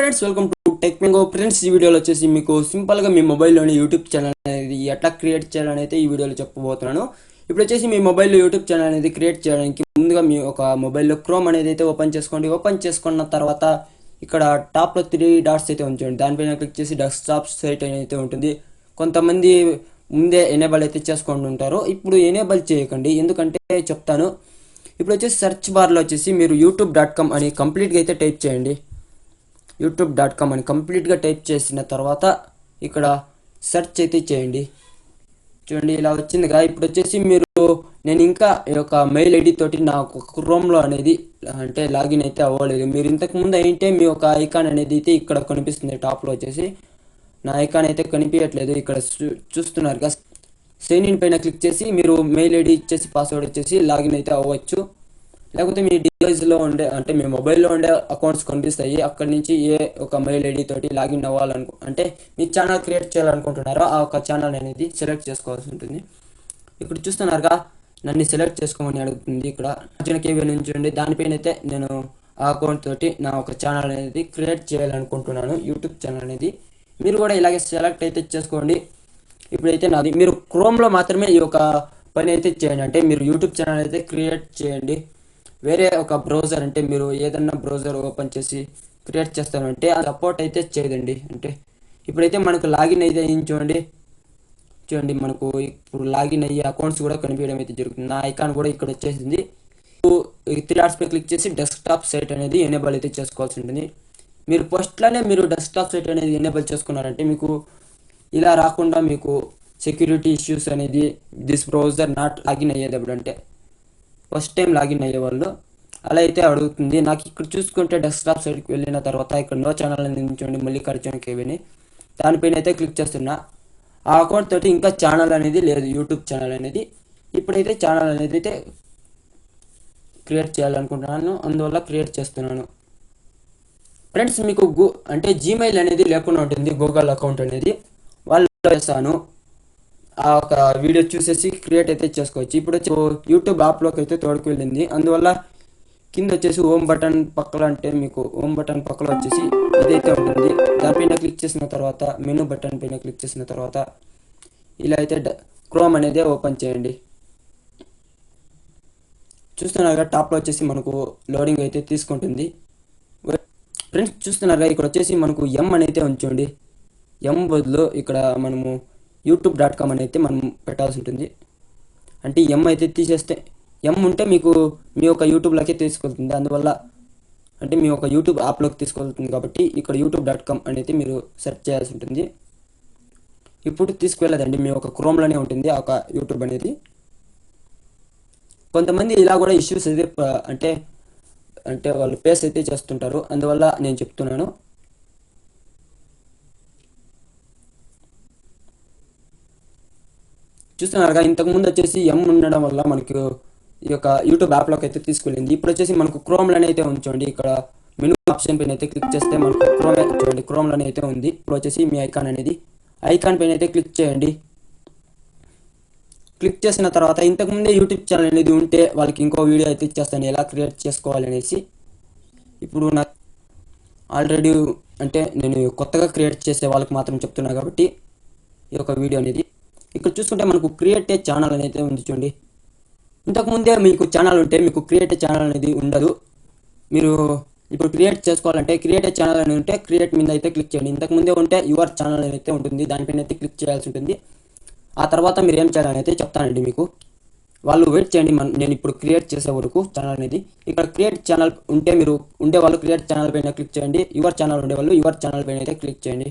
Friends welcome to tech mango friends. ఈ వీడియోలో వచ్చేసి మీకు సింపుల్గా మీ మొబైల్లోని యూట్యూబ్ ఛానల్ అనేది ఎట్లా క్రియేట్ చేయాలని అయితే ఈ వీడియోలో చెప్పబోతున్నాను. ఇప్పుడు వచ్చేసి మీ మొబైల్లో యూట్యూబ్ ఛానల్ అనేది క్రియేట్ చేయడానికి ముందుగా మీ ఒక మొబైల్లో క్రోమ్ అనేది అయితే ఓపెన్ చేసుకోండి. ఓపెన్ చేసుకున్న తర్వాత ఇక్కడ టాప్లో 3 డాట్స్ అయితే ఉంచండి. దానిపైన క్లిక్ చేసి డెస్క్టాప్ సైట్ అయితే ఉంటుంది. కొంతమంది ముందే ఎనేబుల్ అయితే చేసుకొని ఉంటారు. ఇప్పుడు ఎనేబుల్ చేయకండి, ఎందుకంటే చెప్తాను. ఇప్పుడు వచ్చేసి సెర్చ్ బార్లో వచ్చేసి మీరు youtube.com అని కంప్లీట్గా అయితే టైప్ చేయండి. youtube.com అని కంప్లీట్గా టైప్ చేసిన తర్వాత ఇక్కడ సెర్చ్ అయితే చేయండి. చూడండి ఇలా వచ్చిందిగా. ఇప్పుడు వచ్చేసి నేను ఇంకా ఈ యొక్క మెయిల్ ఐడి తోటి నా క్రోమ్లో అనేది అంటే లాగిన్ అయితే అవ్వలేదు. మీరు ఇంతకు ముందు అయితే మీ యొక్క ఐకాన్ అనేది అయితే ఇక్కడ కనిపిస్తుంది. టాప్లో వచ్చేసి నా ఐకాన్ అయితే కనిపించట్లేదు. ఇక్కడ చూస్తున్నారు కదా, సైన్ ఇన్ పైన క్లిక్ చేసి మీరు మెయిల్ ఐడి ఇచ్చేసి పాస్వర్డ్ వచ్చేసి లాగిన్ అయితే అవ్వచ్చు. లేకపోతే మీ డివైస్లో ఉండే అంటే మీ మొబైల్లో ఉండే అకౌంట్స్ కనిపిస్తాయి. అక్కడి నుంచి ఏ ఒక మెయిల్ ఐడి తోటి లాగిన్ అంటే మీ ఛానల్ క్రియేట్ చేయాలనుకుంటున్నారో ఆ ఒక ఛానల్ అనేది సెలెక్ట్ చేసుకోవాల్సి ఉంటుంది. ఇక్కడ చూస్తున్నారుగా, నన్ను సెలెక్ట్ చేసుకోమని అడుగుతుంది. ఇక్కడ కేవీ నుంచి ఉండి దానిపైన అయితే నేను ఆ అకౌంట్ తోటి నా ఒక ఛానల్ అనేది క్రియేట్ చేయాలనుకుంటున్నాను, యూట్యూబ్ ఛానల్ అనేది. మీరు కూడా ఇలాగే సెలెక్ట్ అయితే చేసుకోండి. ఇప్పుడైతే నాది మీరు క్రోమ్లో మాత్రమే ఈ యొక్క పని అయితే చేయండి. అంటే మీరు యూట్యూబ్ ఛానల్ అయితే క్రియేట్ చేయండి. వేరే ఒక బ్రౌజర్ అంటే మీరు ఏదన్నా బ్రౌజర్ ఓపెన్ చేసి క్రియేట్ చేస్తానంటే అది సపోర్ట్ అయితే చేయదండి. అంటే ఇప్పుడైతే మనకు లాగిన్ అయితే చూడండి మనకు ఇప్పుడు లాగిన్ అయ్యే అకౌంట్స్ కూడా కనిపించడం అయితే జరుగుతుంది. నా ఐకాన్ కూడా ఇక్కడ వచ్చేసింది. 3 డాట్స్ పై క్లిక్ చేసి డెస్క్టాప్ సైట్ అనేది ఎనేబుల్ అయితే చేసుకోవాల్సి ఉంటుంది. మీరు ఫస్ట్లోనే మీరు డెస్క్టాప్ సైట్ అనేది ఎనేబుల్ చేసుకున్నారంటే మీకు ఇలా రాకుండా మీకు సెక్యూరిటీ ఇష్యూస్ అనేది దిస్ బ్రౌజర్ నాట్ లాగిన్ అయ్యేటప్పుడు అంటే ఫస్ట్ టైం లాగిన్ అయ్యేవాళ్ళు అలా అయితే అడుగుతుంది. నాకు ఇక్కడ చూసుకుంటే డెస్క్టాప్ సైట్కి వెళ్ళిన తర్వాత ఇక్కడ నో ఛానల్ అనేది ఉంచండి, మల్లికార్జున కేవీని దానిపైన అయితే క్లిక్ చేస్తున్నా. ఆ అకౌంట్ తోటి ఇంకా ఛానల్ అనేది లేదు, యూట్యూబ్ ఛానల్ అనేది. ఇప్పుడైతే ఛానల్ అనేది అయితే క్రియేట్ చేయాలనుకుంటున్నాను, అందువల్ల క్రియేట్ చేస్తున్నాను. ఫ్రెండ్స్ మీకు అంటే జీమెయిల్ అనేది లేకుండా ఉంటుంది, గూగుల్ అకౌంట్ అనేది. వాళ్ళు చేస్తాను ఆ ఒక వీడియో చూసేసి క్రియేట్ అయితే చేసుకోవచ్చు. ఇప్పుడు వచ్చి యూట్యూబ్ యాప్లోకి అయితే తోడుకు వెళ్ళింది. అందువల్ల కింద వచ్చేసి హోమ్ బటన్ పక్కన అంటే మీకు హోమ్ బటన్ పక్కన వచ్చేసి ఇదైతే ఉంటుంది. దానిపైన క్లిక్ చేసిన తర్వాత మెనూ బటన్ పైన క్లిక్ చేసిన తర్వాత ఇలా అయితే క్రోమ్ అనేది ఓపెన్ చేయండి. చూస్తున్నారుగా, టాప్లో వచ్చేసి మనకు లోడింగ్ అయితే తీసుకుంటుంది. ఫ్రెండ్స్ చూస్తున్నారుగా, ఇక్కడ వచ్చేసి మనకు ఎం అనేది ఉంచండి. ఎం బదులు ఇక్కడ మనము youtube.com అని అయితే మనం పెట్టాల్సి ఉంటుంది. అంటే ఎం అయితే తీసేస్తే ఎం ఉంటే మీకు మీ యొక్క యూట్యూబ్లోకి తీసుకెళ్తుంది. అందువల్ల అంటే మీ యొక్క యూట్యూబ్ యాప్లోకి తీసుకెళ్తుంది కాబట్టి ఇక్కడ youtube.com అనేది మీరు సెర్చ్ చేయాల్సి ఉంటుంది. ఇప్పుడు తీసుకువెళ్ళదండి, మీ యొక్క క్రోమ్లోనే ఉంటుంది ఆ ఒక యూట్యూబ్ అనేది. కొంతమంది ఇలా కూడా ఇష్యూస్ అయితే అంటే వాళ్ళు ఫేస్ అయితే చేస్తుంటారు, అందువల్ల నేను చెప్తున్నాను. చూస్తున్నారుగా, ఇంతకుముందు వచ్చేసి ఎం ఉండడం వల్ల మనకు ఈ యొక్క యూట్యూబ్ యాప్లోకి అయితే తీసుకెళ్ళింది. ఇప్పుడు వచ్చేసి మనకు క్రోమ్లోనే అయితే ఉంచండి. ఇక్కడ మెనూ ఆప్షన్ పైన అయితే క్లిక్ చేస్తే మనకు క్రోమ్లోనే అయితే ఉంది. ఇప్పుడు వచ్చేసి మీ ఐకాన్ పైన అయితే క్లిక్ చేయండి. క్లిక్ చేసిన తర్వాత ఇంతకుముందే యూట్యూబ్ ఛానల్ అనేది ఉంటే వాళ్ళకి ఇంకో వీడియో అయితే ఇచ్చేస్తాను ఎలా క్రియేట్ చేసుకోవాలనేసి. ఇప్పుడు నాకు ఆల్రెడీ అంటే నేను కొత్తగా క్రియేట్ చేసే వాళ్ళకి మాత్రం చెప్తున్నా కాబట్టి ఈ యొక్క వీడియో అనేది. ఇక్కడ చూసుకుంటే మనకు క్రియేట్ ఏ ఛానల్ అనేది ఉంది చూడండి. ఇంతకుముందే మీకు ఛానల్ ఉంటే మీకు క్రియేట్ ఏ ఛానల్ అనేది ఉండదు. మీరు ఇప్పుడు క్రియేట్ చేసుకోవాలంటే క్రియేట్ ఏ ఛానల్ అని ఉంటే క్రియేట్ మీద అయితే క్లిక్ చేయండి. ఇంతకుముందే ఉంటే యువర్ ఛానల్ అయితే ఉంటుంది, దానిపైన అయితే క్లిక్ చేయాల్సి ఉంటుంది. ఆ తర్వాత మీరు ఏం చేయాలని అయితే చెప్తానండి మీకు. వాళ్ళు వెయిట్ చేయండి, నేను ఇప్పుడు క్రియేట్ చేసే వరకు ఛానల్ అనేది. ఇక్కడ క్రియేట్ ఛానల్ ఉంటే మీరు ఉండేవాళ్ళు క్రియేట్ ఛానల్ పైన క్లిక్ చేయండి, యువర్ ఛానల్ ఉండేవాళ్ళు యువర్ ఛానల్ పైన అయితే క్లిక్ చేయండి.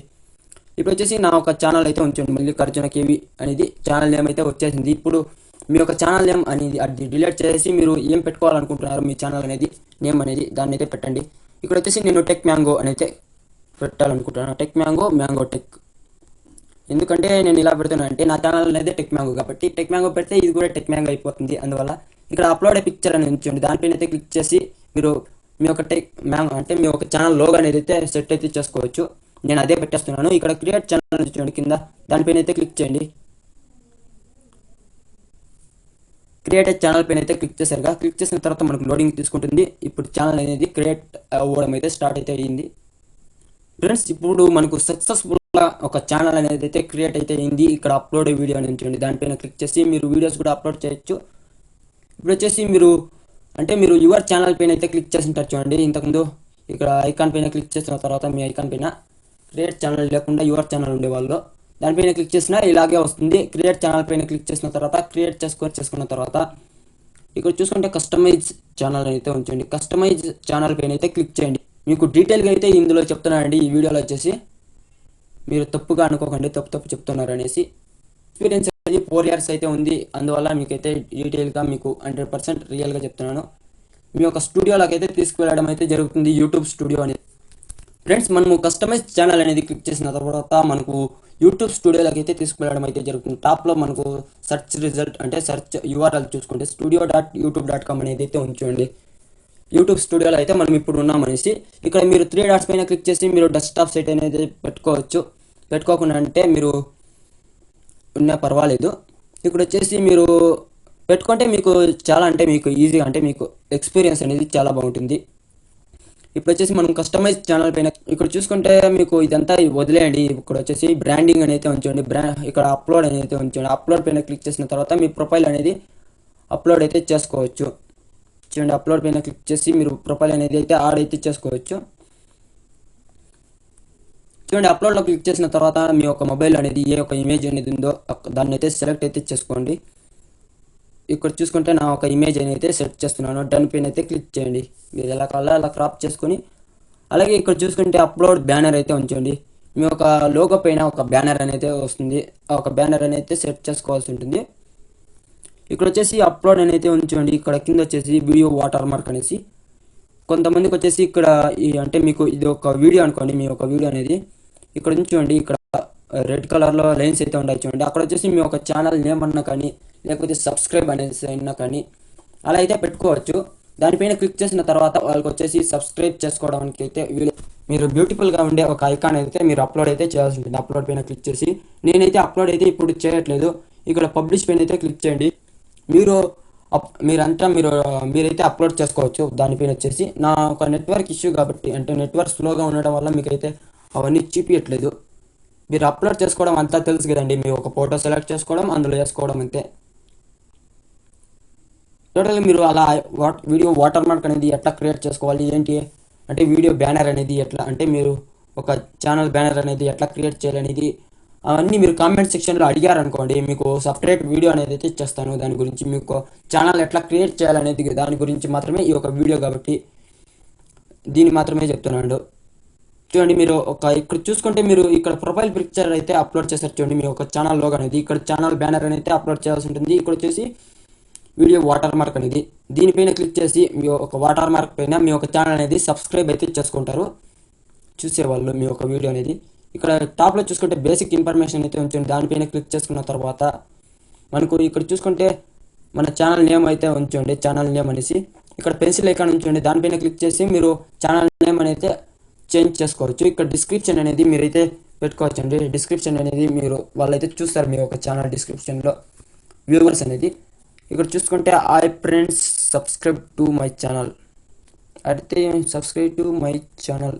ఇప్పుడు వచ్చేసి నా ఒక ఛానల్ అయితే ఉంచండి, మల్లికార్జున కేవీ అనేది ఛానల్ నేమ్ అయితే వచ్చేసింది. ఇప్పుడు మీ యొక్క ఛానల్ నేమ్ అనేది అది డిలీట్ చేసి మీరు ఏం పెట్టుకోవాలనుకుంటున్నారు మీ ఛానల్ అనేది నేమ్ అనేది దాన్ని అయితే పెట్టండి. ఇక్కడ వచ్చేసి నేను టెక్ మ్యాంగో అని అయితే పెట్టాలనుకుంటున్నాను, టెక్ మ్యాంగో టెక్. ఎందుకంటే నేను ఇలా పెడుతున్నాను అంటే నా ఛానల్ అనేది టెక్ మ్యాంగో కాబట్టి టెక్ మ్యాంగో పెడితే ఇది కూడా టెక్ మ్యాంగో అయిపోతుంది. అందువల్ల ఇక్కడ అప్లోడ్ పిక్చర్ అని ఉంచండి, దానిపైన అయితే క్లిక్ చేసి మీరు మీ యొక్క టెక్ మ్యాంగో అంటే మీ యొక్క ఛానల్ లోగో అనేది అయితే సెట్ అయితే చేసుకోవచ్చు. నేను అదే పెట్టేస్తున్నాను. ఇక్కడ క్రియేట్ ఛానల్ చూడండి కింద, దానిపైన అయితే క్లిక్ చేయండి. క్రియేట్ ఛానల్ పైన అయితే క్లిక్ చేశారుగా, క్లిక్ చేసిన తర్వాత మనకు లోడింగ్ తీసుకుంటుంది. ఇప్పుడు ఛానల్ అనేది క్రియేట్ అవ్వడం అయితే స్టార్ట్ అయితే అయ్యింది. ఫ్రెండ్స్ ఇప్పుడు మనకు సక్సెస్ఫుల్గా ఒక ఛానల్ అనేది అయితే క్రియేట్ అయితే అయింది. ఇక్కడ అప్లోడ్ వీడియో అని ఉంటుంది, దానిపైన క్లిక్ చేసి మీరు వీడియోస్ కూడా అప్లోడ్ చేయొచ్చు. ఇప్పుడు వచ్చేసి మీరు యువర్ ఛానల్ పైన అయితే క్లిక్ చేసి ఉంటారు చూడండి. ఇంతకుముందు ఇక్కడ ఐకాన్ పైన క్లిక్ చేసిన తర్వాత మీ ఐకాన్ పైన క్రియేట్ ఛానల్ లేకుండా యువర్ ఛానల్ ఉండేవాళ్ళు దానిపైన క్లిక్ చేసినా ఇలాగే వస్తుంది. క్రియేట్ ఛానల్ పైన క్లిక్ చేసిన తర్వాత క్రియేట్ చేసుకున్న తర్వాత ఇక్కడ చూసుకుంటే కస్టమైజ్ ఛానల్ అయితే ఉంచండి. కస్టమైజ్ ఛానల్ పైన అయితే క్లిక్ చేయండి. మీకు డీటెయిల్గా అయితే ఇందులో చెప్తున్నానండి ఈ వీడియోలో వచ్చేసి. మీరు తప్పుగా అనుకోకండి, తప్పు చెప్తున్నారు అనేసి. ఎక్స్పీరియన్స్ అనేది 4 years అయితే ఉంది, అందువల్ల మీకైతే డీటెయిల్గా మీకు 100% రియల్గా చెప్తున్నాను. మీ యొక్క స్టూడియోలోకి అయితే తీసుకువెళ్ళడం అయితే జరుగుతుంది, యూట్యూబ్ స్టూడియో అనేది. ఫ్రెండ్స్ మనము కస్టమైజ్ ఛానల్ అనేది క్లిక్ చేసిన తర్వాత మనకు యూట్యూబ్ స్టూడియోలోకి అయితే తీసుకువెళ్ళడం అయితే జరుగుతుంది. టాప్లో మనకు సెర్చ్ రిజల్ట్ అంటే సెర్చ్ యూఆర్ఎల్ చూసుకుంటే studio.youtube.com అనేది అయితే ఉంచండి. యూట్యూబ్ స్టూడియోలో అయితే మనం ఇప్పుడు ఉన్నామనేసి ఇక్కడ మీరు 3 dots పైన క్లిక్ చేసి మీరు డెస్క్టాప్ సైట్ అనేది పెట్టుకోవచ్చు. పెట్టుకోకుండా అంటే మీరు ఉన్నా పర్వాలేదు. ఇక్కడ వచ్చేసి మీరు పెట్టుకుంటే మీకు చాలా అంటే మీకు ఈజీగా అంటే మీకు ఎక్స్పీరియన్స్ అనేది చాలా బాగుంటుంది. ఇప్పుడు వచ్చేసి మనం కస్టమైజ్ ఛానల్ పైన ఇక్కడ చూసుకుంటే మీకు ఇదంతా వదిలేయండి. ఇక్కడ వచ్చేసి బ్రాండింగ్ అనేది ఉంచండి. ఇక్కడ అప్లోడ్ అనేది ఉంచండి. అప్లోడ్ పైన క్లిక్ చేసిన తర్వాత మీ ప్రొఫైల్ అనేది అప్లోడ్ అయితే చేసుకోవచ్చు. చూడండి, అప్లోడ్ పైన క్లిక్ చేసి మీరు ప్రొఫైల్ అనేది అయితే యాడ్ అయితే చేసుకోవచ్చు. చూడండి, అప్లోడ్లో క్లిక్ చేసిన తర్వాత మీ యొక్క మొబైల్ అనేది ఏ ఒక ఇమేజ్ అనేది ఉందో దాన్ని అయితే సెలెక్ట్ అయితే చేసుకోండి. ఇక్కడ చూసుకుంటే నా ఒక ఇమేజ్ అయితే సెట్ చేస్తున్నాను. డన్ పైన అయితే క్లిక్ చేయండి. మీరు ఎలా కావాలో అలా క్రాప్ చేసుకొని అలాగే ఇక్కడ చూసుకుంటే అప్లోడ్ బ్యానర్ అయితే ఉంచండి. మీ యొక్క లోగో పైన ఒక బ్యానర్ అనేది వస్తుంది. ఆ ఒక బ్యానర్ అనేది సెట్ చేసుకోవాల్సి ఉంటుంది. ఇక్కడ వచ్చేసి అప్లోడ్ అనేది ఉంచండి. ఇక్కడ కింద వచ్చేసి వీడియో వాటర్ మార్క్ అనేసి కొంతమందికి వచ్చేసి ఇక్కడ అంటే మీకు ఇది ఒక వీడియో అనుకోండి. మీ యొక్క వీడియో అనేది ఇక్కడ ఉంచండి. ఇక్కడ రెడ్ కలర్లో లైన్స్ అయితే ఉన్నాయి చూడండి. అక్కడ వచ్చేసి మీ యొక్క ఛానల్ నేమ్ అన్నా కానీ లేకపోతే సబ్స్క్రైబ్ అనేసి అయినా కానీ అలా అయితే పెట్టుకోవచ్చు. దానిపైన క్లిక్ చేసిన తర్వాత వాళ్ళకి వచ్చేసి సబ్స్క్రైబ్ చేసుకోవడానికి అయితే మీరు బ్యూటిఫుల్గా ఉండే ఒక ఐకాన్ అయితే మీరు అప్లోడ్ అయితే చేయాల్సి ఉంటుంది. అప్లోడ్ పైన క్లిక్ చేసి నేనైతే అప్లోడ్ అయితే ఇప్పుడు చేయట్లేదు. ఇక్కడ పబ్లిష్ పైన అయితే క్లిక్ చేయండి. మీరైతే అప్లోడ్ చేసుకోవచ్చు. దానిపైన వచ్చేసి నా ఒక నెట్వర్క్ ఇష్యూ కాబట్టి అంటే నెట్వర్క్ స్లోగా ఉండడం వల్ల మీకైతే అవన్నీ చూపించట్లేదు. మీరు అప్లోడ్ చేసుకోవడం అంతా తెలుసు కదండి. మీ ఒక ఫోటో సెలెక్ట్ చేసుకోవడం అందులో వేసుకోవడం అంతే. టోటల్గా మీరు అలా వీడియో వాటర్ మార్క్ అనేది ఎట్లా క్రియేట్ చేసుకోవాలి ఏంటి అంటే వీడియో బ్యానర్ అనేది ఎట్లా అంటే మీరు ఒక ఛానల్ బ్యానర్ అనేది ఎట్లా క్రియేట్ చేయాలనేది అవన్నీ మీరు కామెంట్ సెక్షన్లో అడిగారనుకోండి, మీకు సపరేట్ వీడియో అనేది అయితే ఇచ్చేస్తాను. దాని గురించి మీకు ఛానల్ ఎట్లా క్రియేట్ చేయాలనేది దాని గురించి మాత్రమే ఈ ఒక వీడియో కాబట్టి దీన్ని మాత్రమే చెప్తున్నాను. చూడండి, మీరు ఇక్కడ చూసుకుంటే మీరు ఇక్కడ ప్రొఫైల్ పిక్చర్ అయితే అప్లోడ్ చేస్తారు చూడండి. మీ ఒక ఛానల్ లోగో అనేది ఇక్కడ ఛానల్ బ్యానర్ అనేది అప్లోడ్ చేయాల్సి ఉంటుంది. ఇక్కడ వచ్చేసి వీడియో వాటర్ మార్క్ అనేది దీనిపైన క్లిక్ చేసి మీ ఒక వాటర్ మార్క్ పైన మీ ఒక ఛానల్ అనేది సబ్స్క్రైబ్ అయితే చేసుకుంటారు చూసేవాళ్ళు మీ ఒక వీడియో అనేది. ఇక్కడ టాప్లో చూసుకుంటే బేసిక్ ఇన్ఫర్మేషన్ అయితే ఉంచండి. దానిపైన క్లిక్ చేసుకున్న తర్వాత మనకు ఇక్కడ చూసుకుంటే మన ఛానల్ నేమ్ అయితే ఉంచండి. ఛానల్ నేమ్ అనేసి ఇక్కడ పెన్సిల్ ఐకాన్ ఉంచండి. దానిపైన క్లిక్ చేసి మీరు ఛానల్ నేమ్ అనేది చేంజ్ చేసుకోవచ్చు. ఇక్కడ డిస్క్రిప్షన్ అనేది మీరైతే పెట్టుకోవచ్చు అండి. డిస్క్రిప్షన్ అనేది వాళ్ళైతే చూస్తారు మీ యొక్క ఛానల్ డిస్క్రిప్షన్లో వ్యూవర్స్ అనేది. ఇక్కడ చూసుకుంటే friends subscribe to my channel అయితే సబ్స్క్రైబ్ టు మై ఛానల్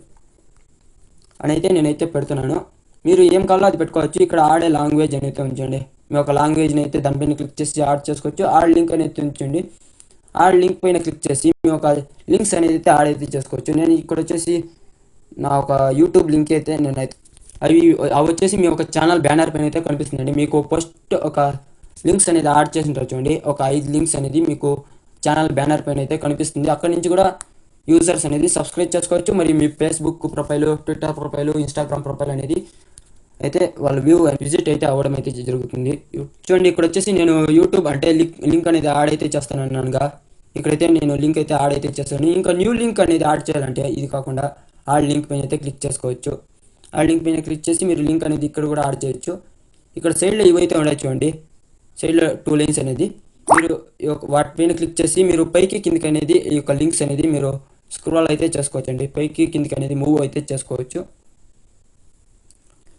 అని అయితే నేనైతే పెడుతున్నాను. మీరు ఏం కావాలో అది పెట్టుకోవచ్చు. ఇక్కడ ఆడే లాంగ్వేజ్ అనేది ఉంచండి. మీ యొక్క లాంగ్వేజ్ని అయితే దానిపైన క్లిక్ చేసి యాడ్ చేసుకోవచ్చు. యాడ్ లింక్ అనేది ఉంచండి. యాడ్ లింక్ పైన క్లిక్ చేసి మీ యొక్క లింక్స్ అనేది అయితే యాడ్ అయితే చేసుకోవచ్చు. నేను ఇక్కడ వచ్చేసి నా ఒక యూట్యూబ్ లింక్ అయితే నేనైతే అవి వచ్చేసి మీ యొక్క ఛానల్ బ్యానర్ పైన అయితే కనిపిస్తుందండి. మీకు ఫస్ట్ ఒక లింక్స్ అనేది యాడ్ చేసి ఉంటారు చూడండి. ఒక 5 లింక్స్ అనేది మీకు ఛానల్ బ్యానర్ పైన అయితే కనిపిస్తుంది. అక్కడి నుంచి కూడా యూజర్స్ అనేది సబ్స్క్రైబ్ చేసుకోవచ్చు. మరి మీ Facebook profile, Twitter profile, Instagram profile అనేది అయితే వాళ్ళు విజిట్ అయితే అవ్వడం అయితే జరుగుతుంది. చూడండి, ఇక్కడ వచ్చేసి నేను యూట్యూబ్ అంటే లింక్ అనేది యాడ్ అయితే చేస్తాను అన్నానుగా. ఇక్కడైతే నేను లింక్ అయితే యాడ్ అయితే చేస్తాను. ఇంకా న్యూ లింక్ అనేది యాడ్ చేయాలంటే ఇది కాకుండా యాడ్ లింక్ పైన అయితే క్లిక్ చేసుకోవచ్చు. యాడ్ లింక్ పైన క్లిక్ చేసి మీరు లింక్ అనేది ఇక్కడ కూడా యాడ్ చేయొచ్చు. ఇక్కడ సైడ్లో ఇవైతే ఉన్నాయి చూడండి. సైడ్లో 2 లైన్స్ అనేది మీరు వాటిపైన క్లిక్ చేసి మీరు పైకి కిందికి అనేది ఈ యొక్క లింక్స్ అనేది మీరు స్క్రోల్ అయితే చేసుకోవచ్చు అండి. పైకి కిందికి అనేది మూవ్ అయితే చేసుకోవచ్చు.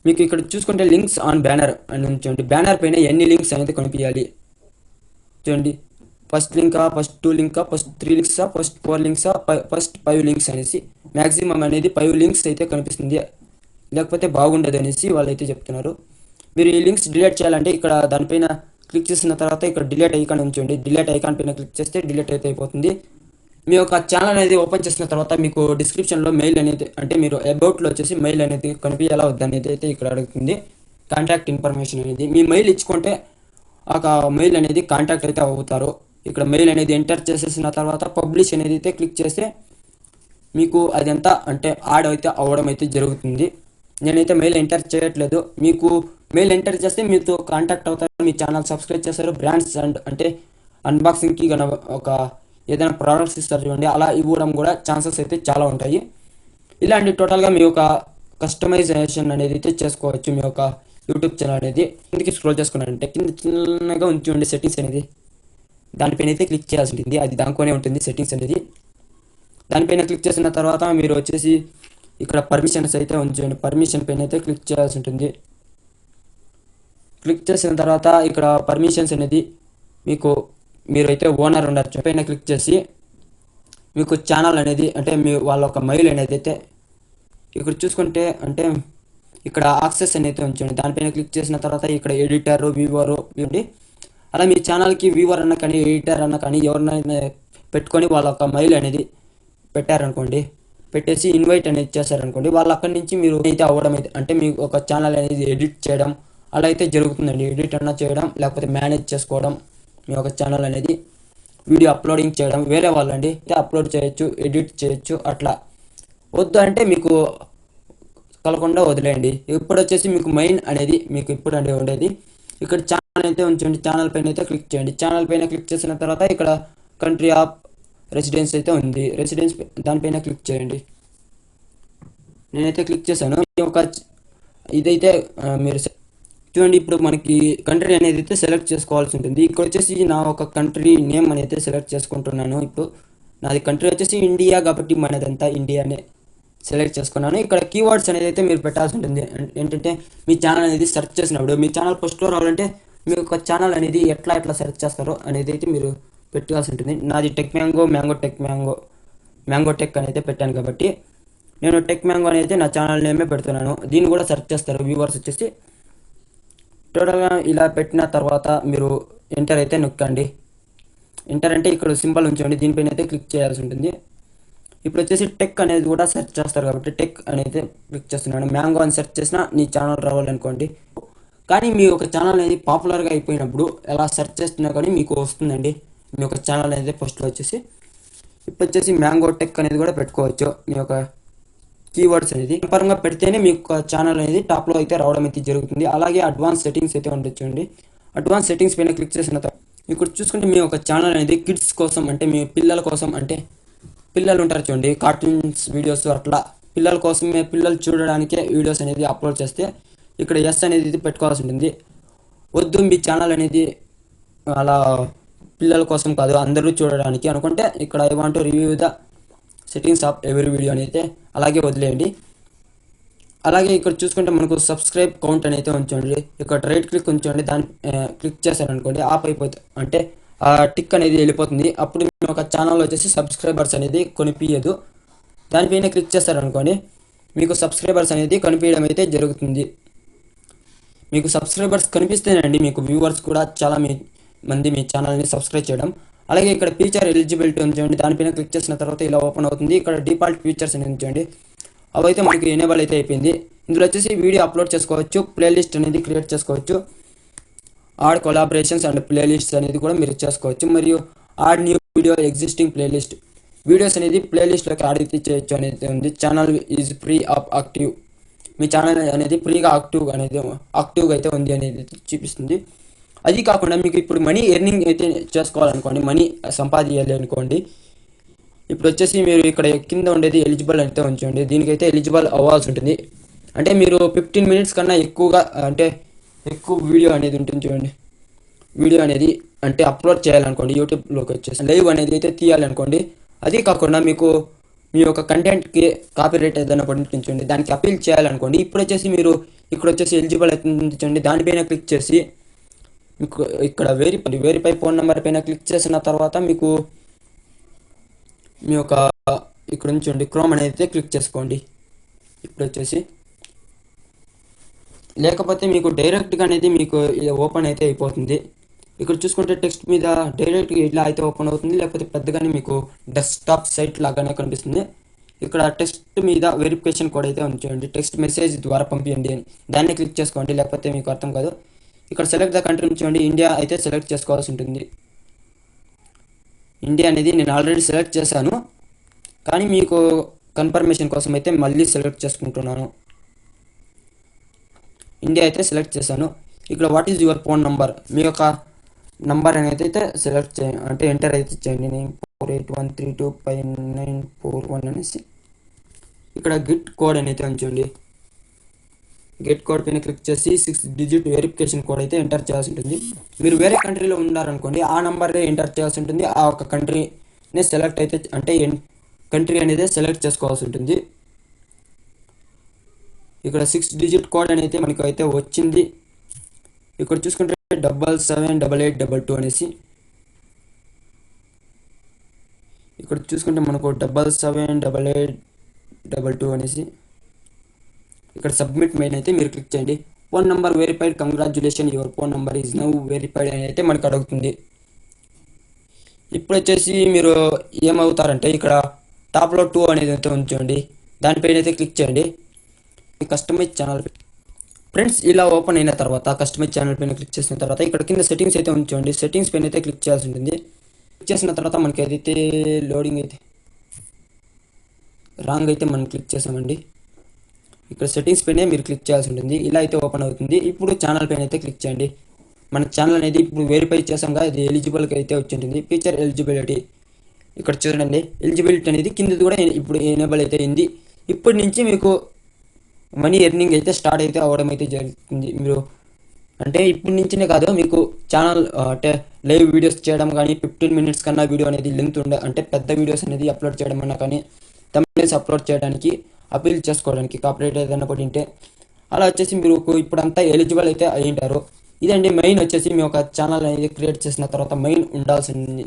మీకు ఇక్కడ చూసుకుంటే లింక్స్ ఆన్ బ్యానర్ అని ఉంచండి. బ్యానర్ పైన ఎన్ని లింక్స్ అనేది కనిపించాలి చూడండి. ఫస్ట్ లింకా, ఫస్ట్ 2 లింకా, ఫస్ట్ 3 లింక్సా, ఫస్ట్ 4 లింక్సా, ఫస్ట్ 5 లింక్స్ అనేసి మ్యాక్సిమం అనేది 5 లింక్స్ అయితే కనిపిస్తుంది. లేకపోతే బాగుండదు అనేసి వాళ్ళైతే చెప్తున్నారు. మీరు ఈ లింక్స్ డిలీట్ చేయాలంటే ఇక్కడ దానిపైన క్లిక్ చేసిన తర్వాత ఇక్కడ డిలీట్ ఐకాన్ ఉంచండి. డిలీట్ ఐకాన్ పైన క్లిక్ చేస్తే డిలీట్ అయితే అయిపోతుంది. మీ యొక్క ఛానల్ అనేది ఓపెన్ చేసిన తర్వాత మీకు డిస్క్రిప్షన్లో మెయిల్ అనేది అంటే మీరు అబౌట్లో వచ్చేసి మెయిల్ అనేది కనిపించేలా వద్దనేది అయితే ఇక్కడ అడుగుతుంది. కాంటాక్ట్ ఇన్ఫర్మేషన్ అనేది మీ మెయిల్ ఇచ్చుకుంటే ఒక మెయిల్ అనేది కాంటాక్ట్ అయితే అవుతారు. ఇక్కడ మెయిల్ అనేది ఎంటర్ చేసేసిన తర్వాత పబ్లిష్ అనేది అయితే క్లిక్ చేస్తే మీకు అదంతా అంటే యాడ్ అయితే అవ్వడం అయితే జరుగుతుంది. నేనైతే మెయిల్ ఎంటర్ చేయట్లేదు. మీకు మెయిల్ ఎంటర్ చేస్తే మీతో కాంటాక్ట్ అవుతారు, మీ ఛానల్ సబ్స్క్రైబ్ చేస్తారు, బ్రాండ్స్ అండ్ అంటే అన్బాక్సింగ్కి కనుక ఒక ఏదైనా ప్రోడక్ట్స్ ఇస్తారు చూడండి, అలా ఇవ్వడం కూడా ఛాన్సెస్ అయితే చాలా ఉంటాయి. ఇలాంటి టోటల్గా మీ యొక్క కస్టమైజేషన్ అనేది అయితే చేసుకోవచ్చు. మీ యొక్క యూట్యూబ్ ఛానల్ అనేది కిందకి స్క్రోల్ చేసుకున్నారంటే కింద చిన్నగా ఉండి సెట్టింగ్స్ అనేది దానిపైన అయితే క్లిక్ చేయాల్సి ఉంటుంది. అది దానికోనే ఉంటుంది సెట్టింగ్స్ అనేది. దానిపైన క్లిక్ చేసిన తర్వాత మీరు వచ్చేసి ఇక్కడ పర్మిషన్స్ అయితే ఉంచండి. పర్మిషన్ పైన అయితే క్లిక్ చేయాల్సి ఉంటుంది. క్లిక్ చేసిన తర్వాత ఇక్కడ పర్మిషన్స్ అనేది మీరైతే ఓనర్ ఉండొచ్చు పైన క్లిక్ చేసి మీకు ఛానల్ అనేది అంటే మీ వాళ్ళ ఒక మెయిల్ అనేది అయితే ఇక్కడ చూసుకుంటే అంటే ఇక్కడ యాక్సెస్ అనేది ఉంచండి. దానిపైన క్లిక్ చేసిన తర్వాత ఇక్కడ ఎడిటర్ వ్యూవర్ ఇవ్వండి. అలా మీ ఛానల్కి వ్యూవర్ అన్న కానీ ఎడిటర్ అన్న కానీ ఎవరినైనా పెట్టుకొని వాళ్ళ ఒక మెయిల్ అనేది పెట్టారనుకోండి, పెట్టేసి ఇన్వైట్ అనేది చేశారనుకోండి, వాళ్ళు అక్కడి నుంచి మీరు అయితే అవ్వడం అయితే అంటే మీకు ఒక ఛానల్ అనేది ఎడిట్ చేయడం అలా అయితే జరుగుతుందండి. ఎడిట్ అన్నా చేయడం లేకపోతే మేనేజ్ చేసుకోవడం మీ ఒక ఛానల్ అనేది వీడియో అప్లోడింగ్ చేయడం వేరే వాళ్ళండి అప్లోడ్ చేయొచ్చు, ఎడిట్ చేయొచ్చు. అట్లా వద్దు అంటే మీకు కలకుండా వదిలేయండి. ఇప్పుడు వచ్చేసి మీకు మెయిన్ అనేది మీకు ఇప్పుడు అంటే ఉండేది ఇక్కడ ఛానల్ అయితే ఉంచండి. ఛానల్ పైన అయితే క్లిక్ చేయండి. ఛానల్ పైన క్లిక్ చేసిన తర్వాత ఇక్కడ కంట్రీ ఆఫ్ రెసిడెన్స్ అయితే ఉంది. రెసిడెన్స్ దానిపైన క్లిక్ చేయండి. నేనైతే క్లిక్ చేశాను. ఇదైతే మీరు చూడండి. ఇప్పుడు మనకి కంట్రీ అనేది అయితే సెలెక్ట్ చేసుకోవాల్సి ఉంటుంది. ఇక్కడ వచ్చేసి నా ఒక కంట్రీ నేమ్ అనేది సెలెక్ట్ చేసుకుంటున్నాను. ఇప్పుడు నాది కంట్రీ వచ్చేసి ఇండియా కాబట్టి మనదంతా ఇండియానే సెలెక్ట్ చేసుకున్నాను. ఇక్కడ కీవర్డ్స్ అనేది అయితే మీరు పెట్టాల్సి ఉంటుంది. ఏంటంటే మీ ఛానల్ అనేది సెర్చ్ చేసినప్పుడు మీ ఛానల్ ఫస్ట్లో రావాలంటే మీ యొక్క ఛానల్ అనేది ఎట్లా సెర్చ్ చేస్తారో అనేది అయితే మీరు పెట్టాల్సి ఉంటుంది. నాది టెక్ మ్యాంగో టెక్ అనేది పెట్టాను కాబట్టి నేను టెక్ మ్యాంగో అనేది నా ఛానల్ నేమే పెడుతున్నాను. దీన్ని కూడా సెర్చ్ చేస్తారు వ్యూవర్స్ వచ్చేసి. టోటల్గా ఇలా పెట్టిన తర్వాత మీరు ఎంటర్ అయితే నొక్కండి. ఎంటర్ అంటే ఇక్కడ సింబల్ ఉంచండి. దీనిపైన అయితే క్లిక్ చేయాల్సి ఉంటుంది. ఇప్పుడు వచ్చేసి టెక్ అనేది కూడా సెర్చ్ చేస్తారు కాబట్టి టెక్ అనేది క్లిక్ చేస్తున్నాను. మ్యాంగో అని సెర్చ్ చేసినా నీ ఛానల్ రావాలనుకోండి. కానీ మీ యొక్క ఛానల్ అనేది పాపులర్గా అయిపోయినప్పుడు ఎలా సెర్చ్ చేస్తున్నా కానీ మీకు వస్తుందండి మీ యొక్క ఛానల్ అనేది ఫస్ట్లో వచ్చేసి. ఇప్పుడు వచ్చేసి మ్యాంగో టెక్ అనేది కూడా పెట్టుకోవచ్చు. మీ యొక్క కీవర్డ్స్ అనేది పరంగా పెడితేనే మీ యొక్క ఛానల్ అనేది టాప్లో అయితే రావడం అయితే జరుగుతుంది. అలాగే అడ్వాన్స్ సెట్టింగ్స్ అయితే ఉండొచ్చండి. అడ్వాన్స్ సెట్టింగ్స్ పైన క్లిక్ చేసిన తర్వాత ఇక్కడ చూసుకుంటే మీ యొక్క ఛానల్ అనేది కిడ్స్ కోసం అంటే మీ పిల్లల కోసం అంటే పిల్లలు ఉంటారు చూడండి కార్టూన్స్ వీడియోస్ అట్లా పిల్లల కోసమే పిల్లలు చూడడానికే వీడియోస్ అనేది అప్లోడ్ చేస్తే ఇక్కడ ఎస్ అనేది పెట్టుకోవాల్సి ఉంటుంది. వద్దు మీ ఛానల్ అనేది అలా పిల్లల కోసం కాదు అందరూ చూడడానికి అనుకుంటే ఇక్కడ I want review the settings of every video అని అయితే అలాగే వదిలేయండి. అలాగే ఇక్కడ చూసుకుంటే మనకు సబ్స్క్రైబ్ కౌంట్ అని అయితే ఉంచండి. ఇక్కడ రైట్ క్లిక్ ఉంచండి. దాన్ని క్లిక్ చేశారనుకోండి ఆఫ్ అయిపోతుంది అంటే ఆ టిక్ అనేది వెళ్ళిపోతుంది. అప్పుడు మీ ఒక ఛానల్ వచ్చేసి సబ్స్క్రైబర్స్ అనేది కొనిపించదు. దానిపైన క్లిక్ చేస్తారనుకోండి మీకు సబ్స్క్రైబర్స్ అనేది కనిపించడం అయితే జరుగుతుంది. మీకు సబ్స్క్రైబర్స్ కనిపిస్తేనండి మీకు వ్యూవర్స్ కూడా చాలా మంది మీ ఛానల్ని సబ్స్క్రైబ్ చేయడం. అలాగే ఇక్కడ ఫీచర్ ఎలిజిబిలిటీ ఉంచండి. దానిపైన క్లిక్ చేసిన తర్వాత ఇలా ఓపెన్ అవుతుంది. ఇక్కడ డిఫాల్ట్ ఫీచర్స్ అనేది ఉంచండి. అవైతే మనకి ఎనేబుల్ అయితే అయిపోయింది. ఇందులో వచ్చేసి వీడియో అప్లోడ్ చేసుకోవచ్చు, ప్లేలిస్ట్ అనేది క్రియేట్ చేసుకోవచ్చు, ఆడ్ కొలాబరేషన్స్ అండ్ ప్లేలిస్ట్ అనేది కూడా మీరు చేసుకోవచ్చు, మరియు add new video existing playlist videos అనేది ప్లేలిస్ట్లోకి యాడ్ అయితే చేయొచ్చు అనేది ఉంది. Channel is free of active మీ ఛానల్ అనేది ఫ్రీగా యాక్టివ్గా అయితే ఉంది అనేది చూపిస్తుంది. అది కాకుండా మీకు ఇప్పుడు మనీ ఎర్నింగ్ అయితే చేసుకోవాలనుకోండి, మనీ సంపాదించాలి అనుకోండి, ఇప్పుడు వచ్చేసి మీరు ఇక్కడ కింద ఉండేది ఎలిజిబుల్ అయితే ఉంచండి. దీనికైతే ఎలిజిబుల్ అవ్వాల్సి ఉంటుంది. అంటే మీరు 15 మినిట్స్ కన్నా ఎక్కువగా అంటే ఎక్కువ వీడియో అనేది ఉంటుంది చూడండి. వీడియో అనేది అంటే అప్లోడ్ చేయాలనుకోండి, యూట్యూబ్లోకి వచ్చేసి లైవ్ అనేది అయితే తీయాలనుకోండి. అది కాకుండా మీకు మీ యొక్క కంటెంట్కి కాపీరైట్ ఏదైనా పడించండి, దానికి అపీల్ చేయాలనుకోండి. ఇప్పుడు వచ్చేసి మీరు ఇక్కడ వచ్చేసి ఎలిజిబుల్ అయితే చూడండి. దానిపైన క్లిక్ చేసి మీకు ఇక్కడ వెరిఫై ఫోన్ నెంబర్ పైన క్లిక్ చేసిన తర్వాత మీకు మీ యొక్క ఇక్కడ ఉంచండి క్రోమ్ అనేది క్లిక్ చేసుకోండి. ఇప్పుడు వచ్చేసి లేకపోతే మీకు డైరెక్ట్గా అనేది మీకు ఓపెన్ అయితే అయిపోతుంది. ఇక్కడ చూసుకుంటే టెక్స్ట్ మీద డైరెక్ట్గా ఇట్లా అయితే ఓపెన్ అవుతుంది, లేకపోతే పెద్దగానే మీకు డెస్క్టాప్ సైట్ లాగానే కనిపిస్తుంది. ఇక్కడ టెక్స్ట్ మీద వెరిఫికేషన్ కోడ్ అయితే ఉంచండి, టెక్స్ట్ మెసేజ్ ద్వారా పంపించండి అని దాన్ని క్లిక్ చేసుకోండి, లేకపోతే మీకు అర్థం కాదు. ఇక్కడ సెలెక్ట్ ద కంట్రీ ఉంచండి, ఇండియా అయితే సెలెక్ట్ చేసుకోవాల్సి ఉంటుంది. ఇండియా అనేది నేను ఆల్రెడీ సెలెక్ట్ చేశాను, కానీ మీకు కన్ఫర్మేషన్ కోసం అయితే మళ్ళీ సెలెక్ట్ చేసుకుంటున్నాను. ఇండియా అయితే సెలెక్ట్ చేశాను. ఇక్కడ what is your phone number, మీ యొక్క నంబర్ అనేది అయితే సెలెక్ట్ చేయండి, అంటే ఎంటర్ అయితే చేయండి. నేను 4813259441 అనేసి ఇక్కడ గెట్ కోడ్ అనేది ఉంచండి. గెట్ కోడ్ పైన క్లిక్ చేసి 6 డిజిట్ వెరిఫికేషన్ కోడ్ అయితే ఎంటర్ చేయాల్సి ఉంటుంది. మీరు వేరే కంట్రీలో ఉన్నారనుకోండి, ఆ నంబర్ ఎంటర్ చేయాల్సి ఉంటుంది. ఆ ఒక కంట్రీనే సెలెక్ట్ అయితే అంటే కంట్రీ అనేది సెలెక్ట్ చేసుకోవాల్సి ఉంటుంది. ఇక్కడ 6 డిజిట్ కోడ్ అనేది మనకు అయితే వచ్చింది. ఇక్కడ చూసుకుంటే 778822 అనేసి ఇక్కడ చూసుకుంటే మనకు 778822 అనేసి ఇక్కడ సబ్మిట్ మెయిన్ అయితే మీరు క్లిక్ చేయండి. Phone number verified, congratulation your phone number is now verified అని అయితే మనకు అడుగుతుంది. ఇప్పుడు వచ్చేసి మీరు ఏమవుతారంటే ఇక్కడ టాప్లో 2 అనేది అయితే ఉంచండి, దానిపైన అయితే క్లిక్ చేయండి. కస్టమైజ్ ఛానల్ ఫ్రెండ్స్ ఇలా ఓపెన్ అయిన తర్వాత కస్టమైజ్ ఛానల్ పైన క్లిక్ చేసిన తర్వాత ఇక్కడ కింద సెట్టింగ్స్ అయితే ఉంచండి, సెట్టింగ్స్ పైన అయితే క్లిక్ చేయాల్సి ఉంటుంది. క్లిక్ చేసిన తర్వాత మనకి ఏదైతే లోడింగ్ అయితే రాంగ్ అయితే మనం క్లిక్ చేసామండి. ఇక్కడ సెట్టింగ్స్ పైన మీరు క్లిక్ చేయాల్సి ఉంటుంది. ఇలా అయితే ఓపెన్ అవుతుంది. ఇప్పుడు ఛానల్ పైన అయితే క్లిక్ చేయండి. మన ఛానల్ అనేది ఇప్పుడు వెరిఫై చేసాంగా, ఇది ఎలిజిబుల్గా అయితే వచ్చి ఉంటుంది. ఫీచర్ ఎలిజిబిలిటీ ఇక్కడ చూడండి, ఎలిజిబిలిటీ అనేది కిందది కూడా ఇప్పుడు ఎనేబుల్ అయితే అయింది. ఇప్పటి నుంచి మీకు మనీ ఎర్నింగ్ అయితే స్టార్ట్ అయితే అవ్వడం అయితే జరుగుతుంది. మీరు అంటే ఇప్పటి నుంచినే కాదు, మీకు ఛానల్ అంటే లైవ్ వీడియోస్ చేయడం కానీ 15 మినిట్స్ కన్నా వీడియో అనేది లెంత్ అంటే పెద్ద వీడియోస్ అనేది అప్లోడ్ చేయడం అన్నా కానీ థంబ్నెయిల్స్ అప్లోడ్ చేయడానికి, అపీల్ చేసుకోవడానికి, కాపీరైట్ ఏదైనా ఒకటి ఉంటే అలా వచ్చేసి మీరు ఇప్పుడంతా ఎలిజిబుల్ అయితే అయ్యింటారు. ఇదండి మెయిన్ వచ్చేసి మీ ఒక ఛానల్ అనేది క్రియేట్ చేసిన తర్వాత మెయిన్ ఉండాల్సింది.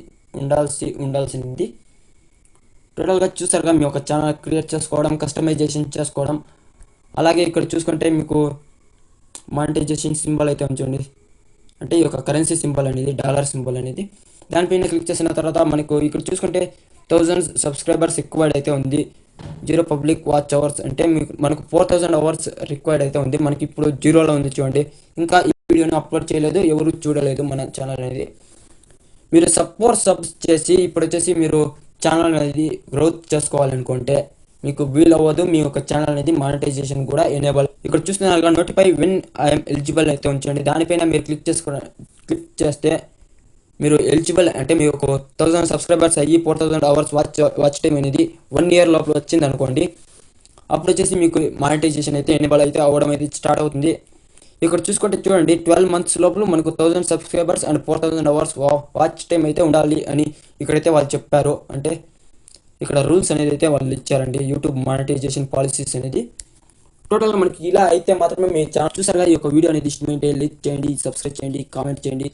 టోటల్గా చూసారుగా మీ ఒక ఛానల్ క్రియేట్ చేసుకోవడం, కస్టమైజేషన్ చేసుకోవడం. అలాగే ఇక్కడ చూసుకుంటే మీకు మానిటైజేషన్ సింబల్ అయితే ఉంచండి, అంటే ఈ యొక్క కరెన్సీ సింబల్ అనేది డాలర్ సింబల్ అనేది దానిపైన క్లిక్ చేసిన తర్వాత మనకు ఇక్కడ చూసుకుంటే 1000 సబ్స్క్రైబర్స్ రిక్వైర్డ్ అయితే ఉంది. 0 పబ్లిక్ వాచ్ అవర్స్ అంటే మనకు 4000 అవర్స్ రిక్వైర్డ్ అయితే ఉంది. మనకి ఇప్పుడు 0లో ఉంది చూడండి. ఇంకా ఈ వీడియోని అప్లోడ్ చేయలేదు, ఎవరు చూడలేదు మన ఛానల్ అనేది. మీరు సబ్స్ చేసి ఇప్పుడు వచ్చేసి మీరు ఛానల్ అనేది గ్రోత్ చేసుకోవాలనుకుంటే మీకు వీల్ అవ్వదు. మీ యొక్క ఛానల్ అనేది మానిటైజేషన్ కూడా ఎనేబుల్. ఇక్కడ చూస్తున్నారు నోటిఫై వెన్ ఐఎమ్ ఎలిజిబుల్ అయితే ఉంచండి, దానిపైన మీరు క్లిక్ చేస్తే మీరు ఎలిజిబుల్ అంటే మీకు 1000 సబ్స్క్రైబర్స్ అయ్యి 4000 అవర్స్ వాచ్ టైం అనేది 1 ఇయర్ లోపల వచ్చింది అనుకోండి. అప్పుడు వచ్చేసి మీకు మానిటైజేషన్ అయితే ఎనేబుల్ అయితే అవ్వడం అయితే స్టార్ట్ అవుతుంది. ఇక్కడ చూసుకుంటే చూడండి 12 మంత్స్ లోపల మనకు 1000 subscribers and 4000 hours watch time అయితే ఉండాలి అని ఇక్కడైతే వాళ్ళు చెప్పారు. అంటే ఇక్కడ రూల్స్ అనేది అయితే వాళ్ళు ఇచ్చారండి, యూట్యూబ్ మానిటైజేషన్ పాలసీస్ అనేది. టోటల్గా మనకి ఇలా అయితే మాత్రమే మీ ఛానల్ చూసారుగా. ఈ యొక్క వీడియో అనేది ఇష్టమైతే లైక్ చేయండి, సబ్స్క్రైబ్ చేయండి, కామెంట్ చేయండి.